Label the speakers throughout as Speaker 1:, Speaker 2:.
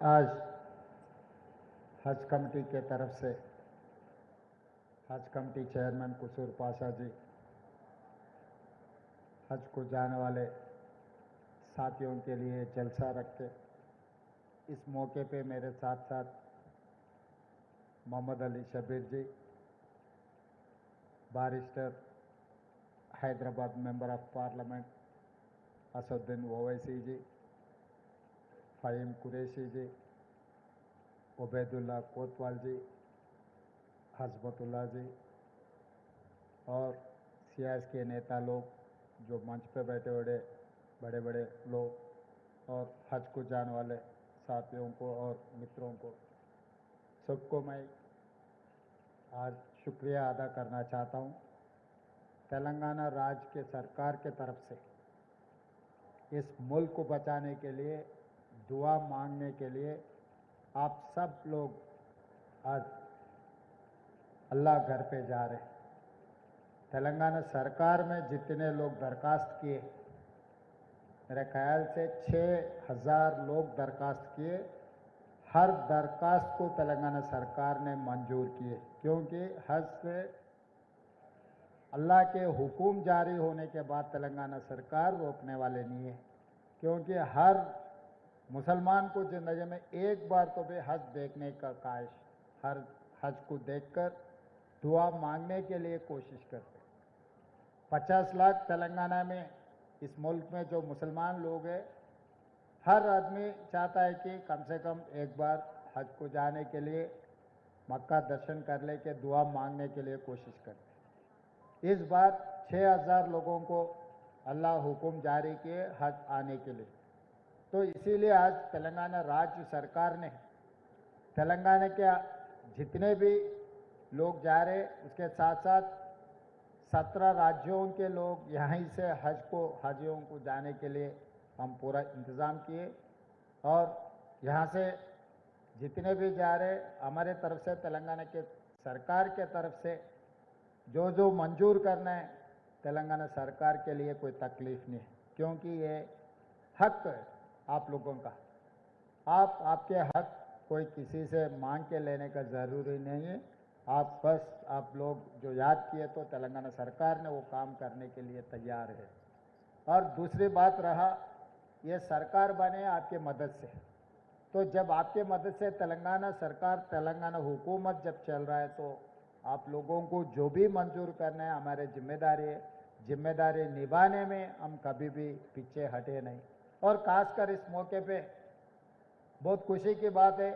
Speaker 1: आज हज कमेटी के तरफ से हज कमेटी चेयरमैन कुसूर पाशा जी, हज को जाने वाले साथियों के लिए जलसा रख के इस मौके पे मेरे साथ साथ Mohammad Ali Shabbir ji, barrister, Hyderabad member of parliament Asaduddin Owaisi ji, Faheem Qureshi ji, Ubaidullah Kotwal ji, हजबतुल्ला जी और सियासत के नेता लोग जो मंच पे बैठे हुए बड़े बड़े लोग और हज को जाने वाले साथियों को और मित्रों को, सबको मैं आज शुक्रिया अदा करना चाहता हूँ। तेलंगाना राज्य के सरकार के तरफ से इस मुल्क को बचाने के लिए, दुआ मांगने के लिए आप सब लोग आज अल्लाह घर पे जा रहे हैं। तेलंगाना सरकार में जितने लोग दरखास्त किए, मेरे ख्याल से 6000 लोग दरखास्त किए, हर दरखास्त को तेलंगाना सरकार ने मंजूर किए, क्योंकि हज से अल्लाह के हुकूम जारी होने के बाद तेलंगाना सरकार रोकने वाले नहीं है। क्योंकि हर मुसलमान को ज़िंदगी में एक बार तो भी हज देखने का ख्वाहिश, हर हज को देखकर दुआ मांगने के लिए कोशिश करते। 50 लाख तेलंगाना में, इस मुल्क में जो मुसलमान लोग हैं, हर आदमी चाहता है कि कम से कम एक बार हज को जाने के लिए, मक्का दर्शन कर ले के दुआ मांगने के लिए कोशिश करते। इस बार 6000 लोगों को अल्लाह हुक्म जारी किए हज आने के लिए। तो इसीलिए आज तेलंगाना राज्य सरकार ने तेलंगाना के जितने भी लोग जा रहे, उसके साथ साथ 17 राज्यों के लोग यहीं से हजियों को जाने के लिए हम पूरा इंतज़ाम किए। और यहाँ से जितने भी जा रहे, हमारे तरफ से तेलंगाना के सरकार के तरफ से जो जो मंजूर करना है, तेलंगाना सरकार के लिए कोई तकलीफ नहीं है, क्योंकि ये हक है आप लोगों का। आपके हक कोई किसी से मांग के लेने का ज़रूरी नहीं है। आप लोग जो याद किए तो तेलंगाना सरकार ने वो काम करने के लिए तैयार है। और दूसरी बात रहा, ये सरकार बने आपके मदद से, तो जब आपके मदद से तेलंगाना सरकार, तेलंगाना हुकूमत जब चल रहा है, तो आप लोगों को जो भी मंजूर करना है हमारे जिम्मेदारी है। जिम्मेदारी निभाने में हम कभी भी पीछे हटे नहीं। और खासकर इस मौके पे बहुत खुशी की बात है,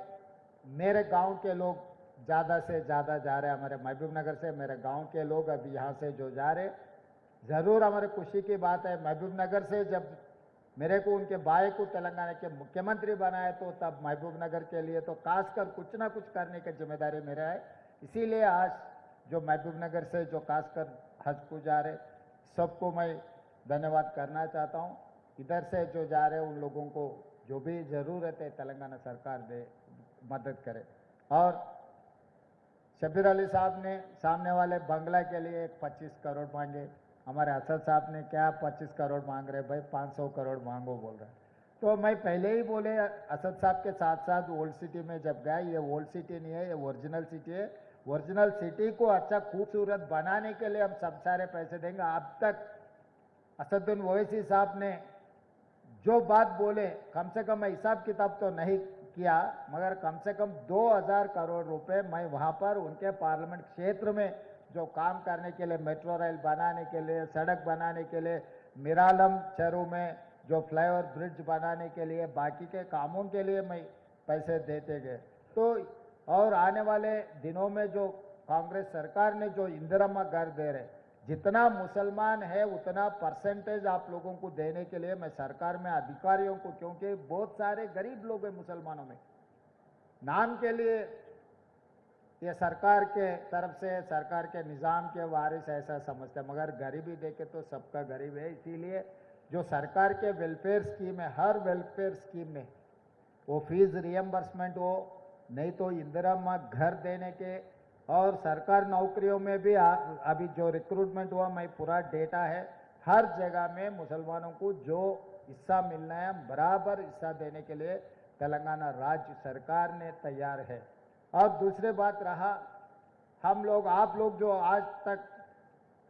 Speaker 1: मेरे गांव के लोग ज़्यादा से ज़्यादा जा रहे हैं। हमारे महबूब नगर से मेरे गांव के लोग अभी यहाँ से जो जा रहे, ज़रूर हमारे खुशी की बात है। महबूब नगर से जब मेरे को उनके भाई को तेलंगाना के मुख्यमंत्री बनाए, तो तब महबूब नगर के लिए तो खासकर कुछ ना कुछ करने की जिम्मेदारी मेरा है। इसीलिए आज जो महबूब नगर से जो खासकर हज को जा रहे, सबको मैं धन्यवाद करना चाहता हूँ। इधर से जो जा रहे उन लोगों को जो भी ज़रूरत है तेलंगाना सरकार दे, मदद करे। और शबीर अली साहब ने सामने वाले बंगला के लिए 25 करोड़ मांगे। हमारे असद साहब ने क्या 25 करोड़ मांग रहे भाई, 500 करोड़ मांगो बोल रहे। तो मैं पहले ही बोले, असद साहब के साथ साथ ओल्ड सिटी में जब गए, ये ओल्ड सिटी नहीं है, ये ओरिजिनल सिटी है। ओरिजिनल सिटी को अच्छा खूबसूरत बनाने के लिए हम सब सारे पैसे देंगे। अब तक असदुद्दीन ओवैसी साहब ने जो बात बोले, कम से कम हिसाब किताब तो नहीं किया, मगर कम से कम 2000 करोड़ रुपए मैं वहां पर उनके पार्लियामेंट क्षेत्र में जो काम करने के लिए, मेट्रो रेल बनाने के लिए, सड़क बनाने के लिए, मिरालम चरू में जो फ्लाईओवर ब्रिज बनाने के लिए, बाकी के कामों के लिए मैं पैसे देते गए। तो और आने वाले दिनों में जो कांग्रेस सरकार ने जो इंदिरा घर दे रहे, जितना मुसलमान है उतना परसेंटेज आप लोगों को देने के लिए मैं सरकार में अधिकारियों को, क्योंकि बहुत सारे गरीब लोग हैं मुसलमानों में, नाम के लिए ये सरकार के तरफ से, सरकार के निज़ाम के वारिस ऐसा समझते हैं, मगर गरीबी देखे तो सबका गरीब है। इसीलिए जो सरकार के वेलफेयर स्कीम है, हर वेलफेयर स्कीम में वो फीस रियम्बर्समेंट हो, नहीं तो इंदिरा घर देने के, और सरकार नौकरियों में भी अभी जो रिक्रूटमेंट हुआ, मैं पूरा डेटा है, हर जगह में मुसलमानों को जो हिस्सा मिलना है बराबर हिस्सा देने के लिए तेलंगाना राज्य सरकार ने तैयार है। और दूसरी बात रहा, हम लोग आप लोग जो आज तक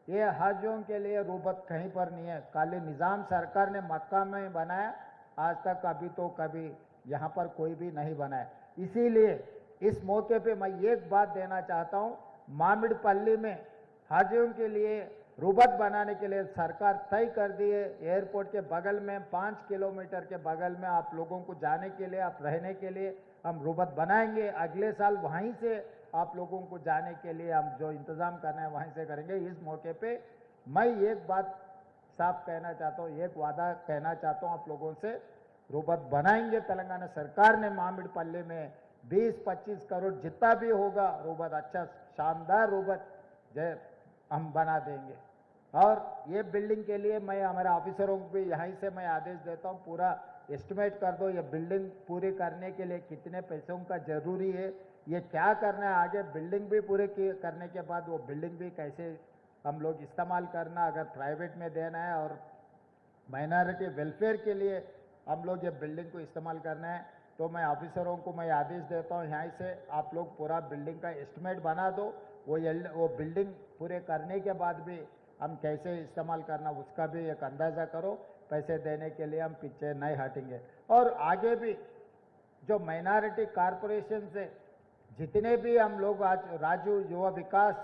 Speaker 1: ये हजों के लिए रुबत कहीं पर नहीं है, खाली निज़ाम सरकार ने मक्का में बनाया, आज तक अभी तो कभी यहाँ पर कोई भी नहीं बनाया। इसीलिए इस मौके पे मैं एक बात देना चाहता हूँ, मामिड़पल्ली में हाजियों के लिए रुबत बनाने के लिए सरकार तय कर दी है। एयरपोर्ट के बगल में 5 किलोमीटर के बगल में आप लोगों को जाने के लिए, आप रहने के लिए हम रुबत बनाएंगे। अगले साल वहीं से आप लोगों को जाने के लिए हम जो इंतज़ाम करना है वहीं से करेंगे। इस मौके पे मैं एक बात साफ कहना चाहता हूँ, एक वादा कहना चाहता हूँ आप लोगों से, रुबत बनाएंगे। तेलंगाना सरकार ने मामिड़पल्ली में 20-25 करोड़ जितना भी होगा रुबत, अच्छा शानदार रुबत हम बना देंगे। और ये बिल्डिंग के लिए मैं हमारे ऑफिसरों को भी यहीं से मैं आदेश देता हूँ, पूरा एस्टिमेट कर दो, ये बिल्डिंग पूरी करने के लिए कितने पैसों का जरूरी है, ये क्या करना है आगे, बिल्डिंग भी पूरे करने के बाद वो बिल्डिंग भी कैसे हम लोग इस्तेमाल करना, अगर प्राइवेट में देना है और माइनॉरिटी वेलफेयर के लिए हम लोग ये बिल्डिंग को इस्तेमाल करना है, तो मैं ऑफिसरों को मैं आदेश देता हूँ यहाँ से आप लोग पूरा बिल्डिंग का एस्टिमेट बना दो। वो बिल्डिंग पूरे करने के बाद भी हम कैसे इस्तेमाल करना उसका भी एक अंदाज़ा करो। पैसे देने के लिए हम पीछे नहीं हटेंगे। और आगे भी जो माइनॉरिटी कॉरपोरेशन से जितने भी हम लोग आज राजू युवा विकास,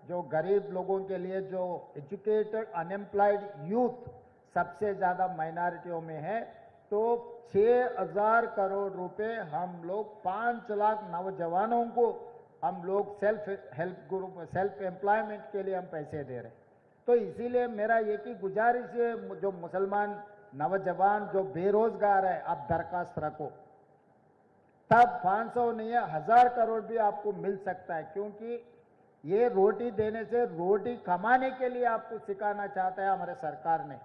Speaker 1: जो गरीब लोगों के लिए जो एजुकेटेड अनएम्प्लॉयड यूथ सबसे ज़्यादा माइनॉरिटियों में है, तो 6,000 करोड़ रुपए हम लोग 5 लाख नौजवानों को हम लोग self help group, self employment के लिए हम पैसे दे रहे हैं। तो इसीलिए मेरा एक ही गुजारिश है, जो मुसलमान नौजवान जो बेरोजगार है, आप दरखास्त रखो, तब 500 नहीं है 1000 करोड़ भी आपको मिल सकता है, क्योंकि ये रोटी देने से रोटी कमाने के लिए आपको सिखाना चाहता है हमारे सरकार ने।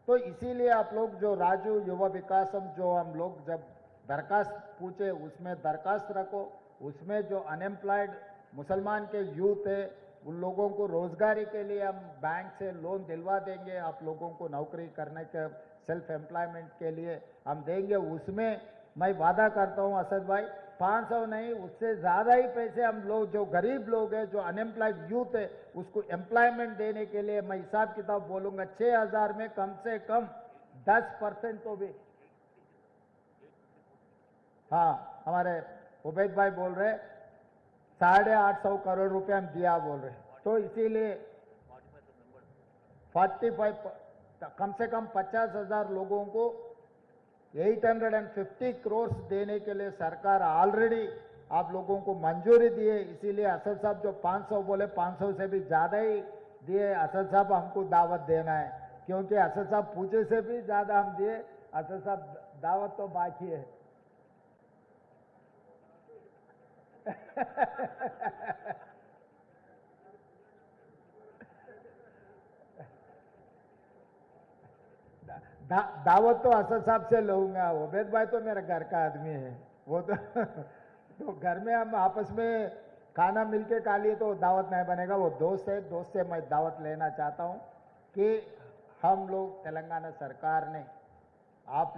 Speaker 1: तो इसीलिए आप लोग जो राजू युवा विकास हम लोग जब दरखास्त पूछे उसमें दरखास्त रखो, उसमें जो अनएम्प्लॉयड मुसलमान के यूथ है उन लोगों को रोजगारी के लिए हम बैंक से लोन दिलवा देंगे, आप लोगों को नौकरी करने के सेल्फ एम्प्लॉयमेंट के लिए हम देंगे। उसमें मैं वादा करता हूं असद भाई, 500 नहीं उससे ज़्यादा ही पैसे हम लोग जो गरीब लोग हैं, जो अनएम्प्लॉयड यूथ है, उसको एम्प्लॉयमेंट देने के लिए मैं हिसाब किताब बोलूँगा, 6,000 में कम से कम 10% तो भी। हाँ, हमारे उबैद भाई बोल रहे 850 करोड़ रुपए हम दिया बोल रहे, तो इसीलिए 45 कम से कम 50,000 लोगों को 850 करोड़ देने के लिए सरकार ऑलरेडी आप लोगों को मंजूरी दी है। इसीलिए असद साहब जो 500 बोले 500 से भी ज़्यादा ही दिए। असद साहब हमको दावत देना है, क्योंकि असद साहब पूछे से भी ज़्यादा हम दिए, असद साहब दावत तो बाकी है। दावत तो असद साहब से लूंगा, उबैद भाई तो मेरा घर का आदमी है, वो तो घर में हम आपस में खाना मिलके खा लिए तो दावत नहीं बनेगा, वो दोस्त है, दोस्त से मैं दावत लेना चाहता हूँ कि हम लोग तेलंगाना सरकार ने आप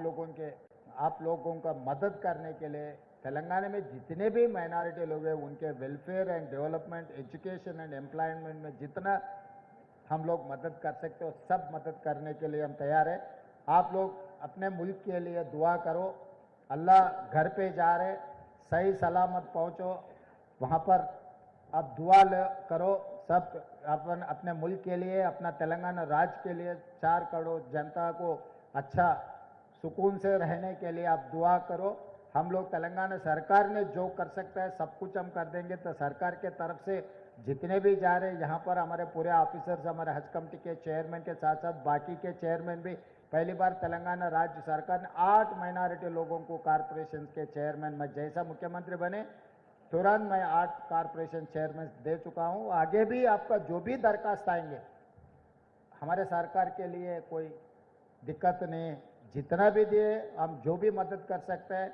Speaker 1: लोगों का मदद करने के लिए तेलंगाना में जितने भी माइनॉरिटी लोग हैं उनके welfare and development, education and employment में जितना हम लोग मदद कर सकते हो सब मदद करने के लिए हम तैयार हैं। आप लोग अपने मुल्क के लिए दुआ करो, अल्लाह घर पे जा रहे सही सलामत पहुंचो, वहाँ पर अब दुआ करो सब अपने मुल्क के लिए, अपना तेलंगाना राज्य के लिए, 4 करोड़ जनता को अच्छा सुकून से रहने के लिए आप दुआ करो। हम लोग तेलंगाना सरकार ने जो कर सकता है सब कुछ हम कर देंगे। तो सरकार के तरफ से जितने भी जा रहे हैं यहाँ पर हमारे पूरे ऑफिसर्स, हमारे हज कमेटी के चेयरमैन के साथ साथ बाकी के चेयरमैन भी, पहली बार तेलंगाना राज्य सरकार ने 8 माइनॉरिटी लोगों को कॉरपोरेशन के चेयरमैन, मैं जैसा मुख्यमंत्री बने तुरंत मैं 8 कॉरपोरेशन चेयरमैन दे चुका हूँ। आगे भी आपका जो भी दरखास्त आएंगे हमारे सरकार के लिए कोई दिक्कत नहीं, जितना भी दिए हम जो भी मदद कर सकते हैं